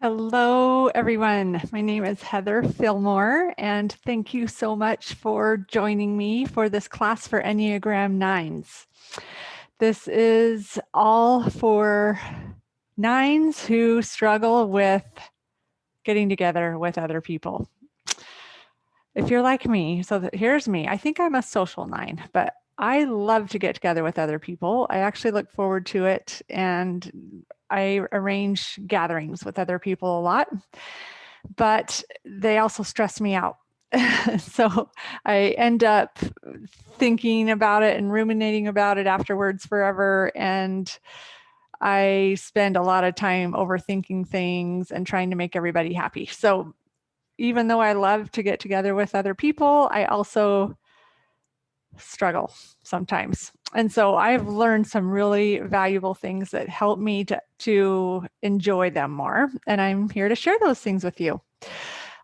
Hello, everyone. My name is Heather Fillmore, and thank you so much for joining me for this class for Enneagram Nines. This is all for nines who struggle with getting together with other people. If you're like me, here's me. I think I'm a social nine, but I love to get together with other people. I actually look forward to it, and I arrange gatherings with other people a lot, but they also stress me out. So I end up thinking about it and ruminating about it afterwards forever. And I spend a lot of time overthinking things and trying to make everybody happy. So even though I love to get together with other people, I also struggle sometimes. And so I've learned some really valuable things that help me to enjoy them more. And I'm here to share those things with you.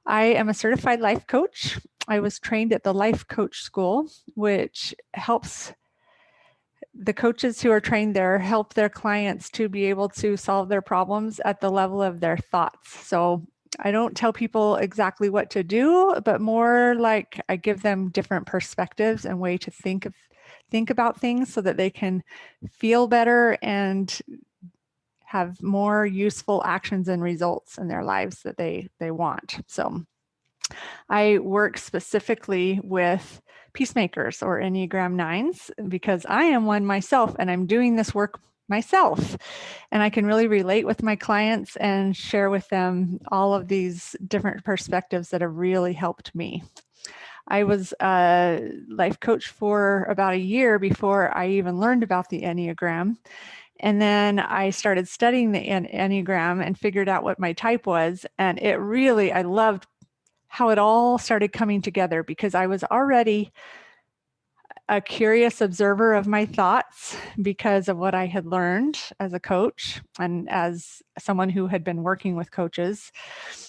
I am a certified life coach. I was trained at the Life Coach School, which helps the coaches who are trained there help their clients to be able to solve their problems at the level of their thoughts. So I don't tell people exactly what to do, but more like I give them different perspectives and way to think about things so that they can feel better and have more useful actions and results in their lives that they want. So I work specifically with peacemakers or Enneagram Nines because I am one myself and I'm doing this work myself. And I can really relate with my clients and share with them all of these different perspectives that have really helped me. I was a life coach for about a year before I even learned about the Enneagram. And then I started studying the Enneagram and figured out what my type was. And I loved how it all started coming together because I was already a curious observer of my thoughts because of what I had learned as a coach and as someone who had been working with coaches.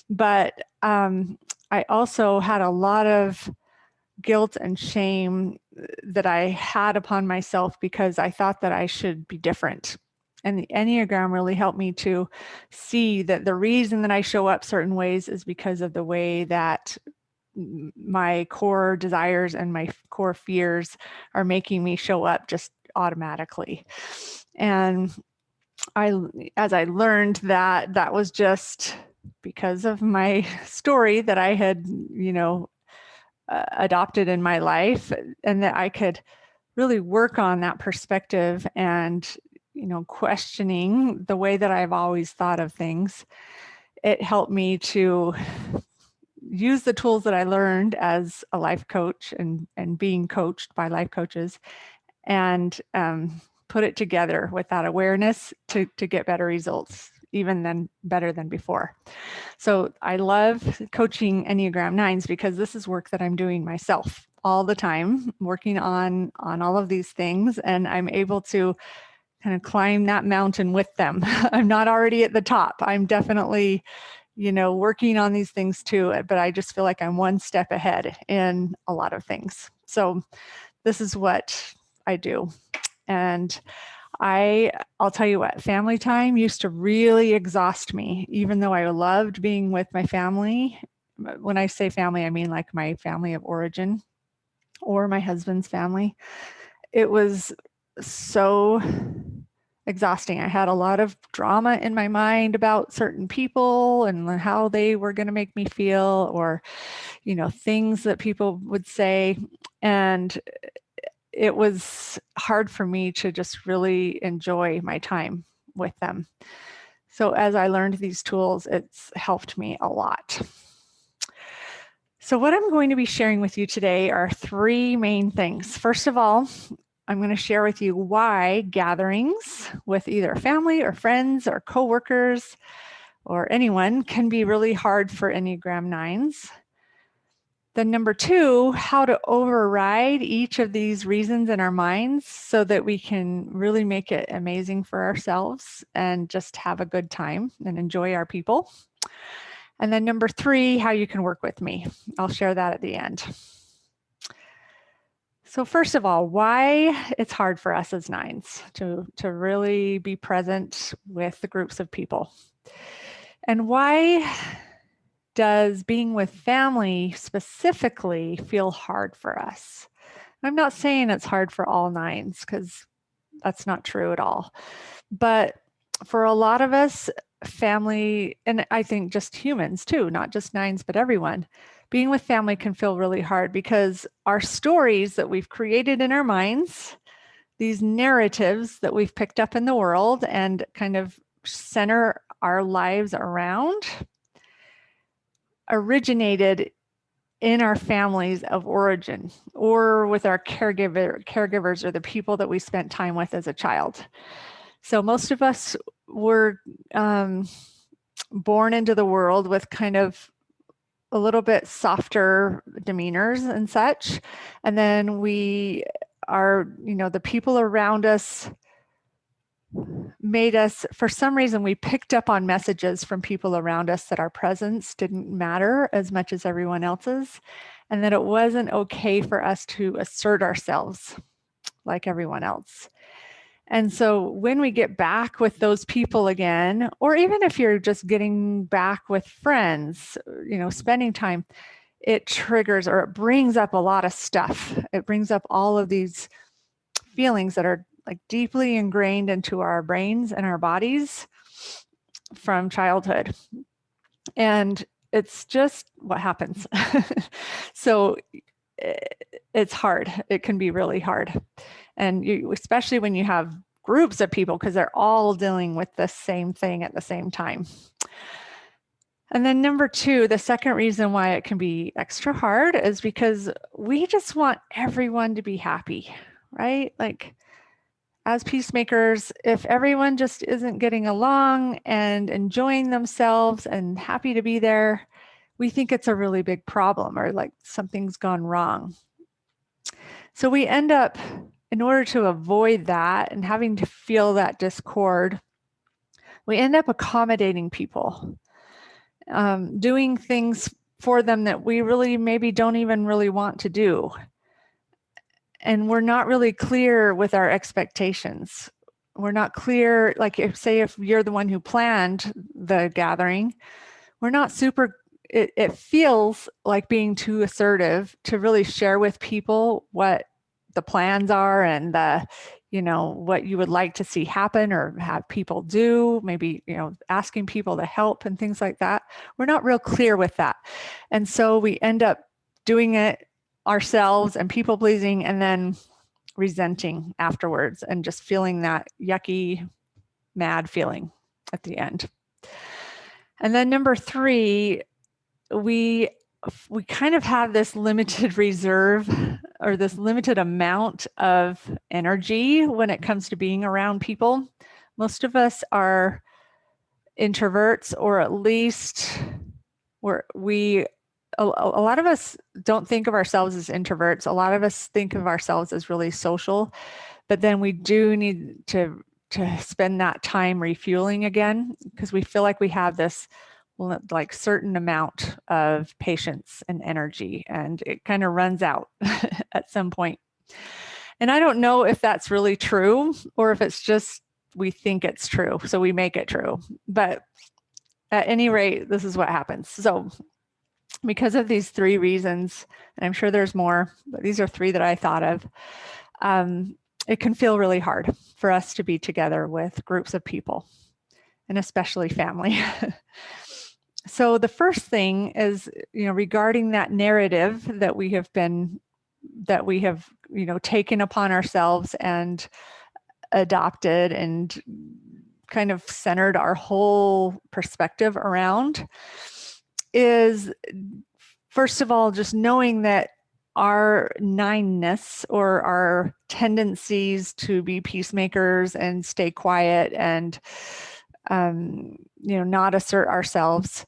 But I also had a lot of guilt and shame that I had upon myself because I thought that I should be different. And the Enneagram really helped me to see that the reason that I show up certain ways is because of the way that my core desires and my core fears are making me show up just automatically. And as I learned that was just because of my story that I had, adopted in my life, and that I could really work on that perspective and, questioning the way that I've always thought of things. It helped me to use the tools that I learned as a life coach and being coached by life coaches and put it together with that awareness to get better results, even then better than before. So I love coaching Enneagram Nines because this is work that I'm doing myself all the time, working on all of these things, and I'm able to kind of climb that mountain with them. I'm not already at the top. I'm definitely working on these things too, but I just feel like I'm one step ahead in a lot of things. So this is what I do. And I'll tell you what, family time used to really exhaust me, even though I loved being with my family. When I say family, I mean like my family of origin or my husband's family. It was so exhausting. I had a lot of drama in my mind about certain people and how they were going to make me feel, or, things that people would say. And it was hard for me to just really enjoy my time with them. So as I learned these tools, it's helped me a lot. So what I'm going to be sharing with you today are three main things. First of all, I'm going to share with you why gatherings with either family or friends or coworkers or anyone can be really hard for Enneagram Nines. Then number two, how to override each of these reasons in our minds so that we can really make it amazing for ourselves and just have a good time and enjoy our people. And then number three, how you can work with me. I'll share that at the end. So first of all, why it's hard for us as nines to really be present with the groups of people. And why does being with family specifically feel hard for us? I'm not saying it's hard for all nines, because that's not true at all. But for a lot of us, family, and I think just humans too, not just nines, but everyone, being with family can feel really hard because our stories that we've created in our minds, these narratives that we've picked up in the world and kind of center our lives around, originated in our families of origin or with our caregivers or the people that we spent time with as a child. So most of us were born into the world with kind of a little bit softer demeanors and such. And then we are, the people around us made us, for some reason, we picked up on messages from people around us that our presence didn't matter as much as everyone else's, and that it wasn't okay for us to assert ourselves like everyone else. And so when we get back with those people again, or even if you're just getting back with friends, spending time, it triggers or it brings up a lot of stuff. It brings up all of these feelings that are like deeply ingrained into our brains and our bodies from childhood. And it's just what happens. So it's hard. It can be really hard. And especially when you have groups of people, because they're all dealing with the same thing at the same time. And then number two, the second reason why it can be extra hard is because we just want everyone to be happy, right? Like, as peacemakers, if everyone just isn't getting along and enjoying themselves and happy to be there, we think it's a really big problem or like something's gone wrong. So we end up, in order to avoid that and having to feel that discord, we end up accommodating people, doing things for them that we really maybe don't even really want to do. And we're not really clear with our expectations. We're not clear, like if you're the one who planned the gathering, we're not super, it feels like being too assertive to really share with people what the plans are and what you would like to see happen or have people do, maybe, asking people to help and things like that. We're not real clear with that. And so we end up doing it ourselves and people pleasing and then resenting afterwards and just feeling that yucky, mad feeling at the end. And then number three, we kind of have this limited reserve or this limited amount of energy when it comes to being around people. Most of us are introverts, or at least a lot of us don't think of ourselves as introverts. A lot of us think of ourselves as really social, but then we do need to spend that time refueling again because we feel like we have this like certain amount of patience and energy, and it kind of runs out at some point. And I don't know if that's really true or if it's just we think it's true, so we make it true. But at any rate, this is what happens. So because of these three reasons, and I'm sure there's more, but these are three that I thought of, it can feel really hard for us to be together with groups of people, and especially family. So the first thing is, regarding that narrative that we have taken upon ourselves and adopted and kind of centered our whole perspective around, is first of all, just knowing that our nineness or our tendencies to be peacemakers and stay quiet and not assert ourselves,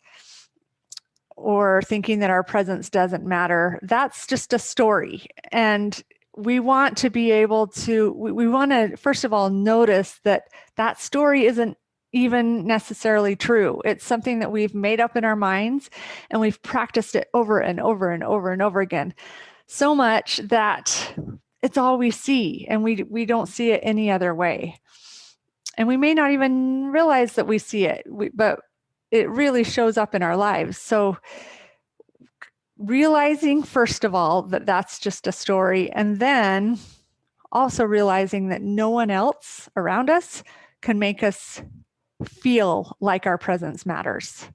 or thinking that our presence doesn't matter, that's just a story. And we want to be able to, we want to, first of all, notice that that story isn't even necessarily true. It's something that we've made up in our minds, and we've practiced it over and over and over and over again, so much that it's all we see, and we don't see it any other way. And we may not even realize that we see it, but it really shows up in our lives. So realizing, first of all, that that's just a story, and then also realizing that no one else around us can make us feel like our presence matters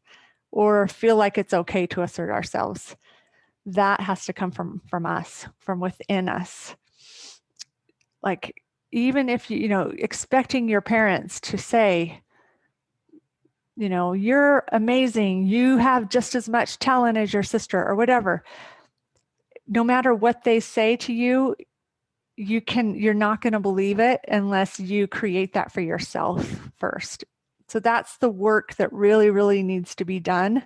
or feel like it's okay to assert ourselves. That has to come from us, from within us. Like, even if expecting your parents to say, you're amazing, you have just as much talent as your sister or whatever. No matter what they say to you, you're not going to believe it unless you create that for yourself first. So that's the work that really, really needs to be done,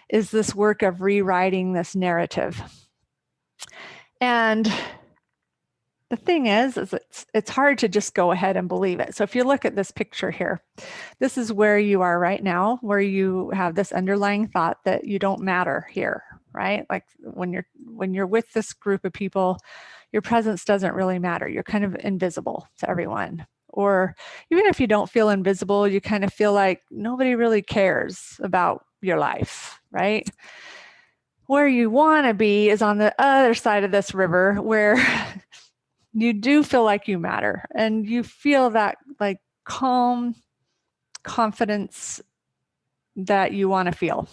is this work of rewriting this narrative. And the thing is it's hard to just go ahead and believe it. So if you look at this picture here, this is where you are right now, where you have this underlying thought that you don't matter here, right? Like when you're with this group of people, your presence doesn't really matter. You're kind of invisible to everyone. Or even if you don't feel invisible, you kind of feel like nobody really cares about your life, right? Where you want to be is on the other side of this river, where you do feel like you matter and you feel that like calm confidence that you want to feel.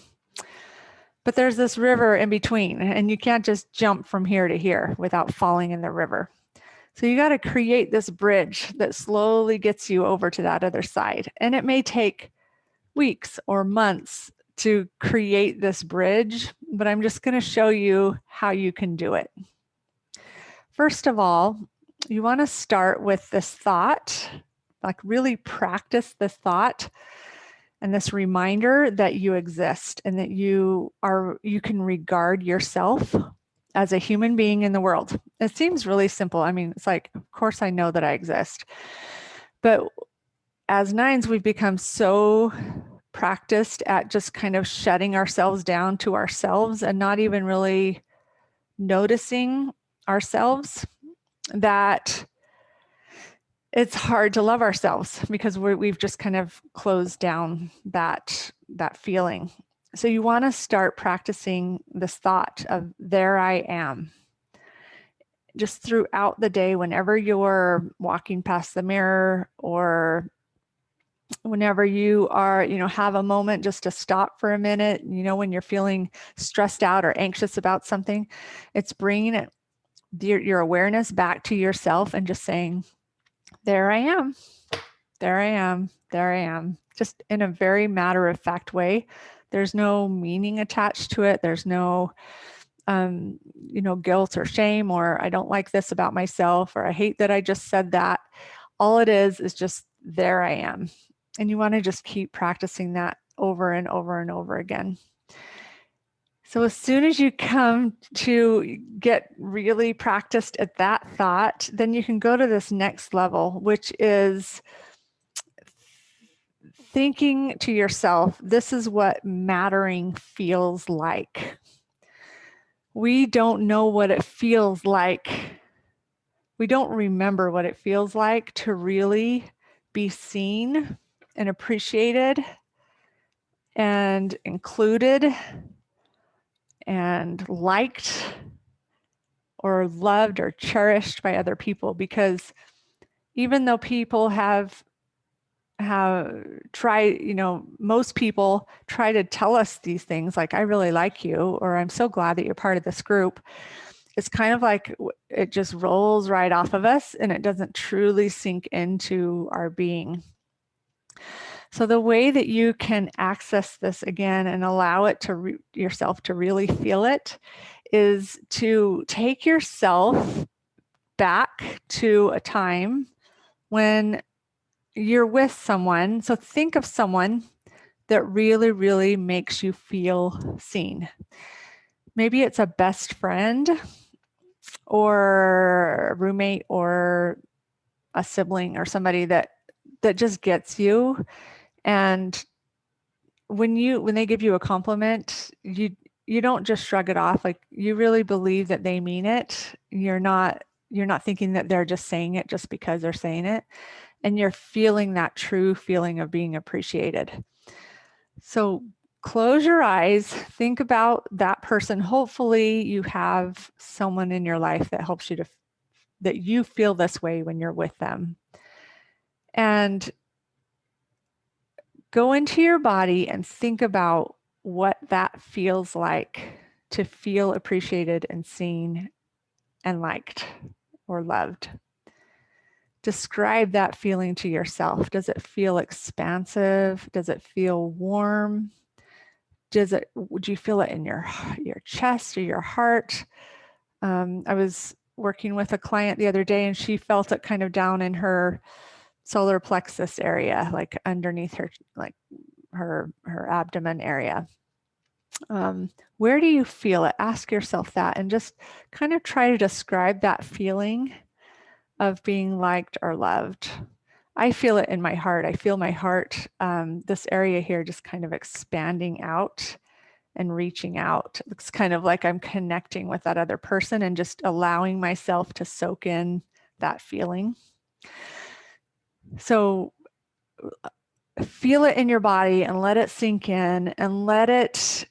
But there's this river in between, and you can't just jump from here to here without falling in the river. So you got to create this bridge that slowly gets you over to that other side. And it may take weeks or months to create this bridge, but I'm just going to show you how you can do it. First of all, you want to start with this thought, like really practice this thought and this reminder that you exist and that you can regard yourself as a human being in the world. It seems really simple. I mean, it's like, of course I know that I exist. But as nines, we've become so practiced at just kind of shutting ourselves down to ourselves and not even really noticing ourselves, that it's hard to love ourselves because we've just kind of closed down that feeling. So you want to start practicing this thought of there I am. Just throughout the day, whenever you're walking past the mirror or whenever you are, have a moment just to stop for a minute, when you're feeling stressed out or anxious about something, it's bringing your awareness back to yourself and just saying, there I am, there I am, there I am, just in a very matter-of-fact way. There's no meaning attached to it. There's no, guilt or shame, or I don't like this about myself, or I hate that I just said that. All it is just there I am. And you want to just keep practicing that over and over and over again. So as soon as you come to get really practiced at that thought, then you can go to this next level, which is thinking to yourself, this is what mattering feels like. We don't know what it feels like. We don't remember what it feels like to really be seen and appreciated and included and liked or loved or cherished by other people. Because even though people have tried, most people try to tell us these things like, I really like you, or I'm so glad that you're part of this group. It's kind of like it just rolls right off of us and it doesn't truly sink into our being. So the way that you can access this again and allow it to yourself to really feel it is to take yourself back to a time when you're with someone. So think of someone that really, really makes you feel seen. Maybe it's a best friend or a roommate or a sibling or somebody that just gets you. And when they give you a compliment, you don't just shrug it off. Like, you really believe that they mean it. You're not thinking that they're just saying it just because they're saying it. And you're feeling that true feeling of being appreciated. So close your eyes, think about that person. Hopefully you have someone in your life that helps you that you feel this way when you're with them. And go into your body and think about what that feels like to feel appreciated and seen and liked or loved. Describe that feeling to yourself. Does it feel expansive? Does it feel warm? Would you feel it in your chest or your heart? I was working with a client the other day and she felt it kind of down in her solar plexus area, like underneath her, like her abdomen area. Where do you feel it? Ask yourself that and just kind of try to describe that feeling of being liked or loved. I feel it in my heart. I feel my heart, this area here just kind of expanding out and reaching out. It's kind of like I'm connecting with that other person and just allowing myself to soak in that feeling. So feel it in your body and let it sink in and let it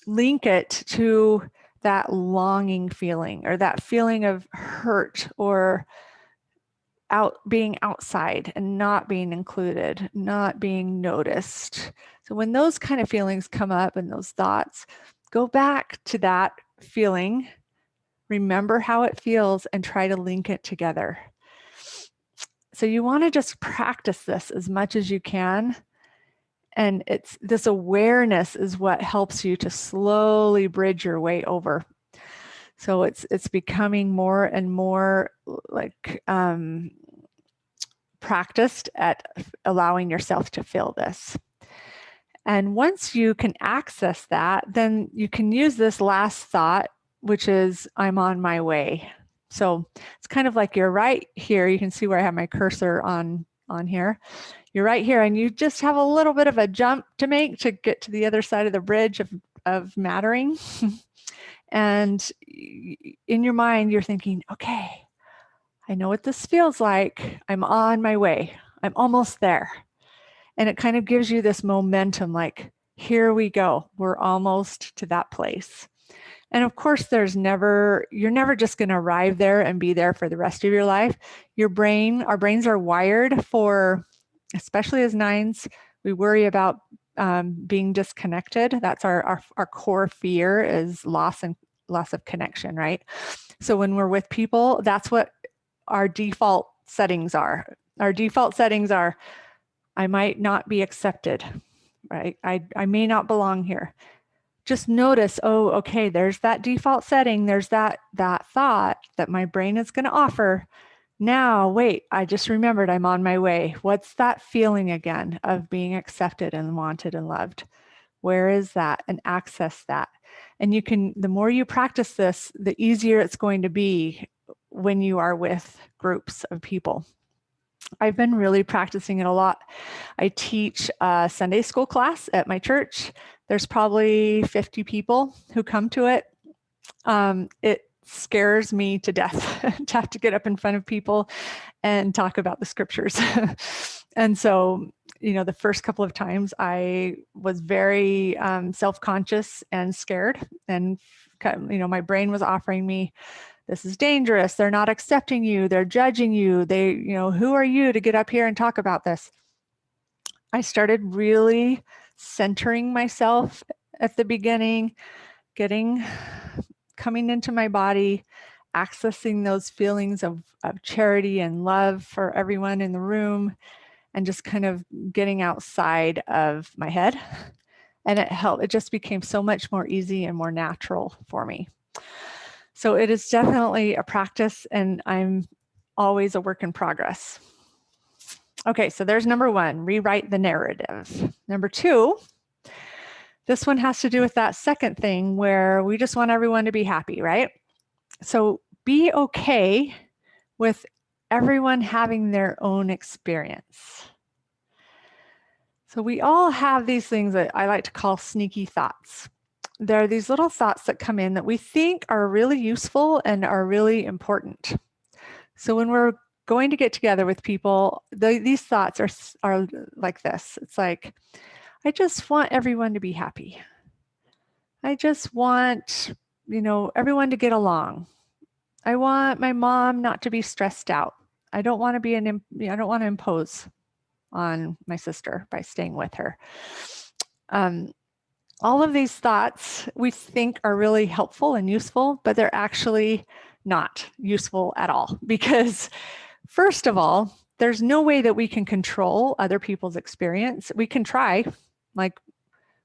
link it to that longing feeling or that feeling of hurt or being outside and not being included, not being noticed. So when those kind of feelings come up and those thoughts, go back to that feeling, remember how it feels and try to link it together. So you want to just practice this as much as you can. And it's this awareness is what helps you to slowly bridge your way over. So it's becoming more and more like practiced at allowing yourself to feel this. And once you can access that, then you can use this last thought, which is, I'm on my way. So it's kind of like you're right here. You can see where I have my cursor on here. You're right here, and you just have a little bit of a jump to make to get to the other side of the bridge of mattering. And in your mind, you're thinking, okay, I know what this feels like. I'm on my way. I'm almost there. And it kind of gives you this momentum, like, here we go. We're almost to that place. And of course, you're never just going to arrive there and be there for the rest of your life. Our brains are wired for, especially as nines, we worry about being disconnected. That's our core fear is loss of connection, right? So when we're with people, that's what our default settings are. Our default settings are, I might not be accepted, right? I may not belong here. Just notice, oh, okay, there's that default setting. There's that thought that my brain is going to offer. Now, wait, I just remembered I'm on my way. What's that feeling again of being accepted and wanted and loved? Where is that? And access that. And the more you practice this, the easier it's going to be when you are with groups of people. I've been really practicing it a lot. I teach a Sunday school class at my church. There's probably 50 people who come to it. It scares me to death to have to get up in front of people and talk about the scriptures. And so, the first couple of times I was very self-conscious and scared. And, my brain was offering me, this is dangerous. They're not accepting you. They're judging you. Who are you to get up here and talk about this? I started really centering myself at the beginning, coming into my body, accessing those feelings of charity and love for everyone in the room, and just kind of getting outside of my head. And it helped. It just became so much more easy and more natural for me. So it is definitely a practice, and I'm always a work in progress. Okay, so there's number one, rewrite the narrative. Number two, this one has to do with that second thing where we just want everyone to be happy, right? So be okay with everyone having their own experience. So we all have these things that I like to call sneaky thoughts. There are these little thoughts that come in that we think are really useful and are really important. So when we're going to get together with people, these thoughts are like this. It's like, I just want everyone to be happy. I just want, everyone to get along. I want my mom not to be stressed out. I don't want to I don't want to impose on my sister by staying with her. All of these thoughts we think are really helpful and useful, but they're actually not useful at all because, first of all, there's no way that we can control other people's experience. We can try, like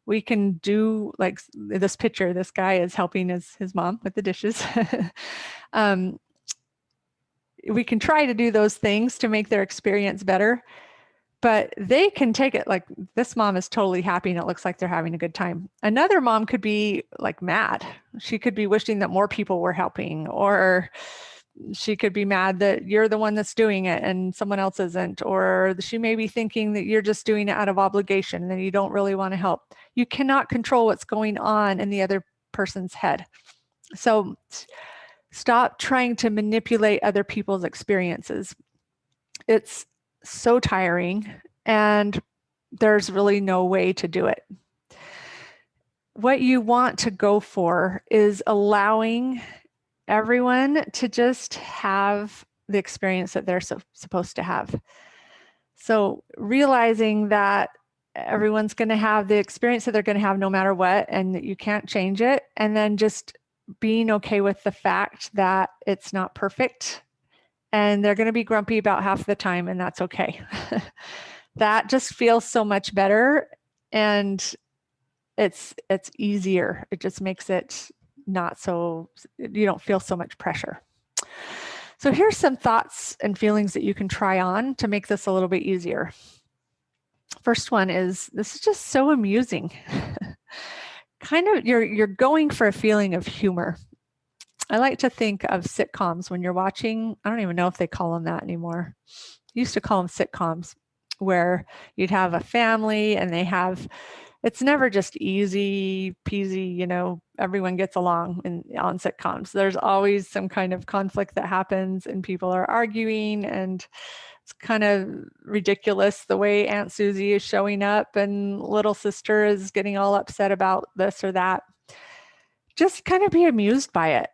we can do like this picture, this guy is helping his mom with the dishes. We can try to do those things to make their experience better, but they can take it like this mom is totally happy and it looks like they're having a good time. Another mom could be like mad. She could be wishing that more people were helping, or she could be mad that you're the one that's doing it and someone else isn't, or she may be thinking that you're just doing it out of obligation and you don't really want to help. You cannot control what's going on in the other person's head. So stop trying to manipulate other people's experiences. It's so tiring and there's really no way to do it. What you want to go for is allowing everyone to just have the experience that they're supposed to have. So realizing that everyone's going to have the experience that they're going to have no matter what, and that you can't change it, and then just being okay with the fact that it's not perfect and they're going to be grumpy about half the time, and that's okay. That just feels so much better, and it's easier. It just makes it not so, you don't feel so much pressure. So here's some thoughts and feelings that you can try on to make this a little bit easier. First one is, this is just so amusing. Kind of, you're going for a feeling of humor. I like to think of sitcoms when you're watching. I don't even know if they call them that anymore. Used to call them sitcoms, where you'd have a family and it's never just easy peasy, everyone gets along on sitcoms. There's always some kind of conflict that happens and people are arguing, and it's kind of ridiculous the way Aunt Susie is showing up and little sister is getting all upset about this or that. Just kind of be amused by it.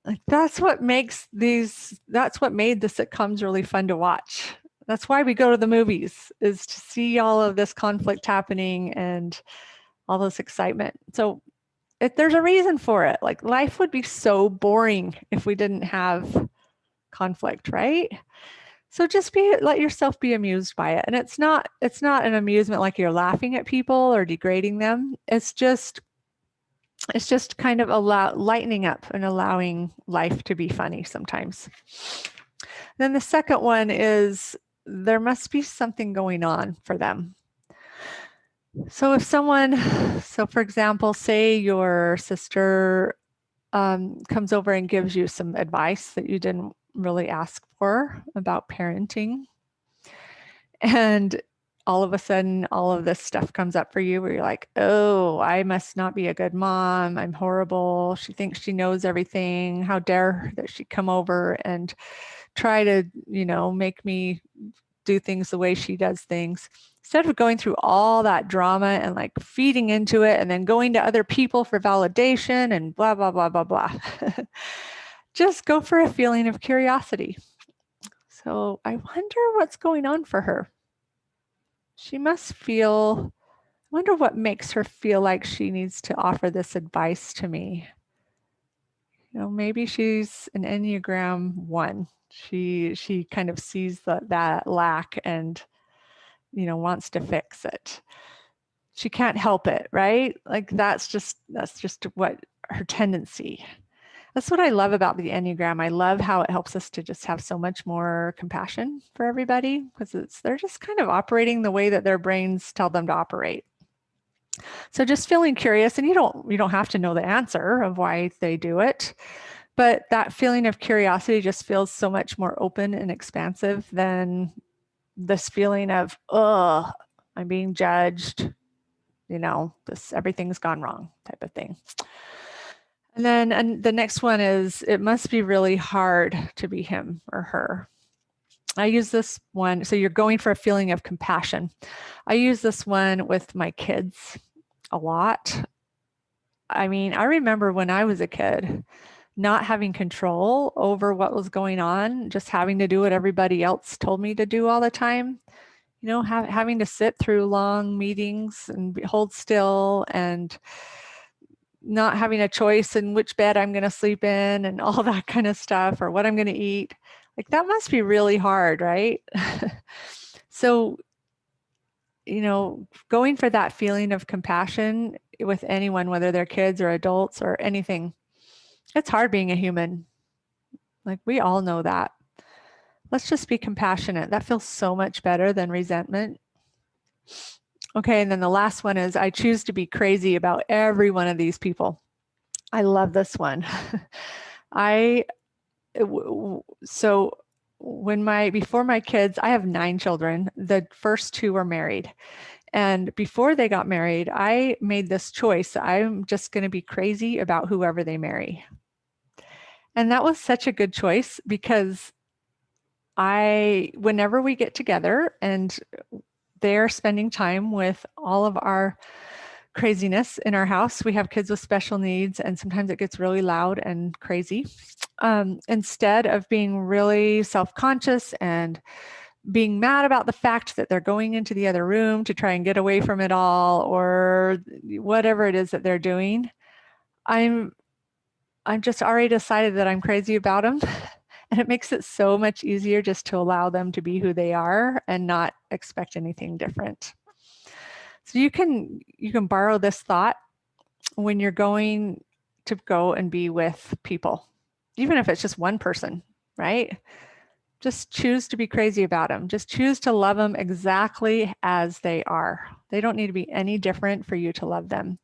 Like that's what made the sitcoms really fun to watch. That's why we go to the movies, is to see all of this conflict happening and all this excitement. So there's a reason for it. Like life would be so boring if we didn't have conflict, right? So just let yourself be amused by it. And it's not an amusement like you're laughing at people or degrading them. It's just kind of lightening up and allowing life to be funny sometimes. Then the second one is, there must be something going on for them. So for example, say your sister comes over and gives you some advice that you didn't really ask for about parenting. And all of a sudden, all of this stuff comes up for you where you're like, oh, I must not be a good mom. I'm horrible. She thinks she knows everything. How dare that she come over and try to, make me do things the way she does things. Instead of going through all that drama and like feeding into it and then going to other people for validation and blah, blah, blah, blah, blah. Just go for a feeling of curiosity. So I wonder what's going on for her. She must feel, I wonder what makes her feel like she needs to offer this advice to me. Maybe she's an Enneagram 1. She kind of sees that lack and, wants to fix it. She can't help it, right? Like that's just what her tendency. That's what I love about the Enneagram. I love how it helps us to just have so much more compassion for everybody, because they're just kind of operating the way that their brains tell them to operate. So just feeling curious, and you don't have to know the answer of why they do it, but that feeling of curiosity just feels so much more open and expansive than this feeling of, oh, I'm being judged, everything's gone wrong type of thing. And then the next one is, it must be really hard to be him or her. I use this one. So you're going for a feeling of compassion. I use this one with my kids a lot. I mean, I remember when I was a kid, not having control over what was going on, just having to do what everybody else told me to do all the time. You know, having to sit through long meetings and hold still and not having a choice in which bed I'm going to sleep in and all that kind of stuff, or what I'm going to eat. Like, that must be really hard, right? So, you know, going for that feeling of compassion with anyone, whether they're kids or adults or anything, it's hard being a human. Like, we all know that. Let's just be compassionate. That feels so much better than resentment. Okay, and then the last one is I choose to be crazy about every one of these people. I love this one. So before my kids, I have 9 children. The first 2 were married. And before they got married, I made this choice. I'm just going to be crazy about whoever they marry. And that was such a good choice because whenever we get together and they're spending time with all of our craziness in our house, we have kids with special needs, and sometimes it gets really loud and crazy. Instead of being really self-conscious and being mad about the fact that they're going into the other room to try and get away from it all, or whatever it is that they're doing, I'm just already decided that I'm crazy about them. And it makes it so much easier just to allow them to be who they are and not expect anything different. So you can borrow this thought when you're going to go and be with people, even if it's just one person, right? Just choose to be crazy about them. Just choose to love them exactly as they are. They don't need to be any different for you to love them.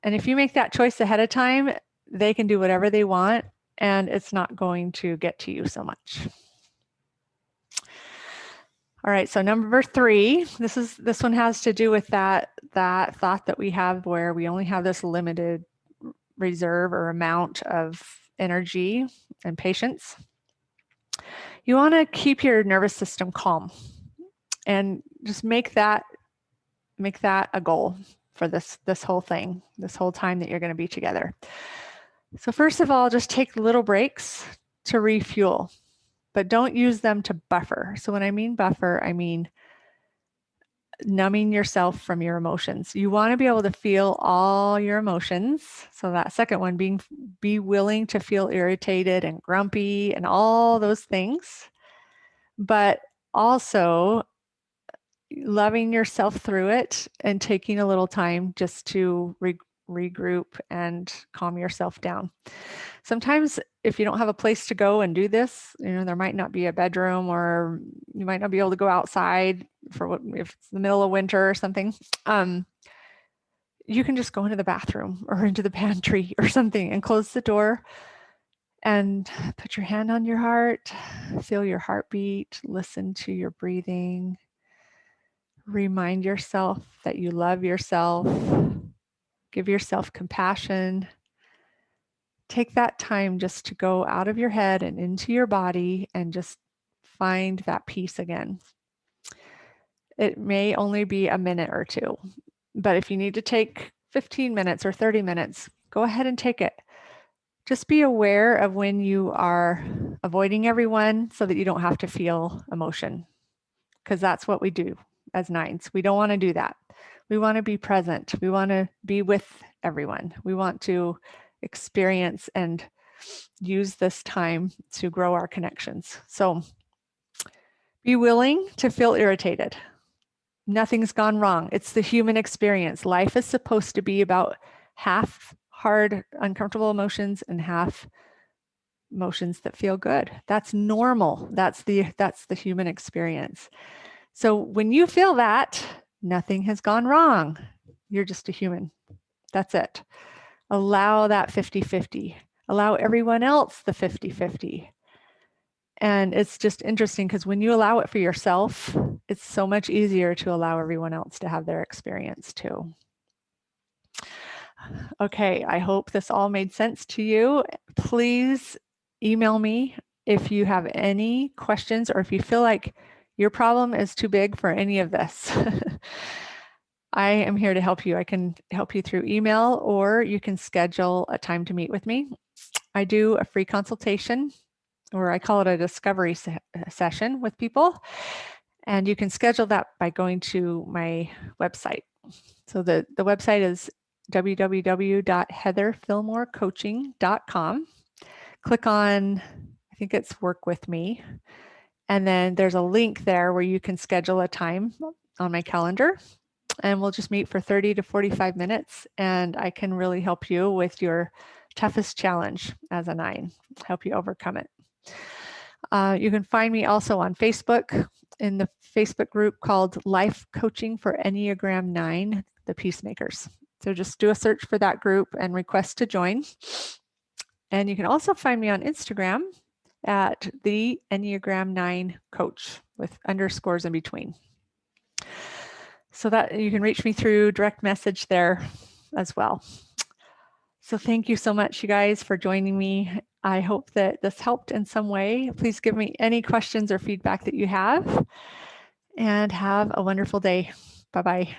And if you make that choice ahead of time, they can do whatever they want, and it's not going to get to you so much. All right, so number 3, this one has to do with that thought that we have where we only have this limited reserve or amount of energy and patience. You want to keep your nervous system calm, and just make that a goal for this whole thing, this whole time that you're going to be together. So first of all, just take little breaks to refuel, but don't use them to buffer. So when I mean buffer, I mean numbing yourself from your emotions. You want to be able to feel all your emotions. So that second one, be willing to feel irritated and grumpy and all those things, but also loving yourself through it and taking a little time just to regroup and calm yourself down. Sometimes if you don't have a place to go and do this, you know, there might not be a bedroom, or you might not be able to go outside if it's the middle of winter or something. You can just go into the bathroom or into the pantry or something and close the door and put your hand on your heart, feel your heartbeat, listen to your breathing. Remind yourself that you love yourself. Give yourself compassion. Take that time just to go out of your head and into your body and just find that peace again. It may only be a minute or 2, but if you need to take 15 minutes or 30 minutes, go ahead and take it. Just be aware of when you are avoiding everyone so that you don't have to feel emotion, because that's what we do as 9s. We don't want to do that. We want to be present. We want to be with everyone. We want to experience and use this time to grow our connections. So be willing to feel irritated. Nothing's gone wrong. It's the human experience. Life is supposed to be about half hard, uncomfortable emotions and half emotions that feel good. That's normal. That's the human experience. So when you feel that, nothing has gone wrong. You're just a human. That's it. Allow that 50-50. Allow everyone else the 50-50. And it's just interesting because when you allow it for yourself, it's so much easier to allow everyone else to have their experience too. Okay, I hope this all made sense to you. Please email me if you have any questions or if you feel like your problem is too big for any of this. I am here to help you. I can help you through email, or you can schedule a time to meet with me. I do a free consultation, or I call it a discovery session with people. And you can schedule that by going to my website. So the website is www.heatherfillmorecoaching.com. Click on, I think it's Work With Me. And then there's a link there where you can schedule a time on my calendar. And we'll just meet for 30 to 45 minutes. And I can really help you with your toughest challenge as a 9, help you overcome it. You can find me also on Facebook in the Facebook group called Life Coaching for Enneagram 9, the Peacemakers. So just do a search for that group and request to join. And you can also find me on Instagram at the Enneagram 9 Coach with underscores in between. So that you can reach me through direct message there as well. So thank you so much, you guys, for joining me. I hope that this helped in some way. Please give me any questions or feedback that you have, and have a wonderful day. Bye-bye.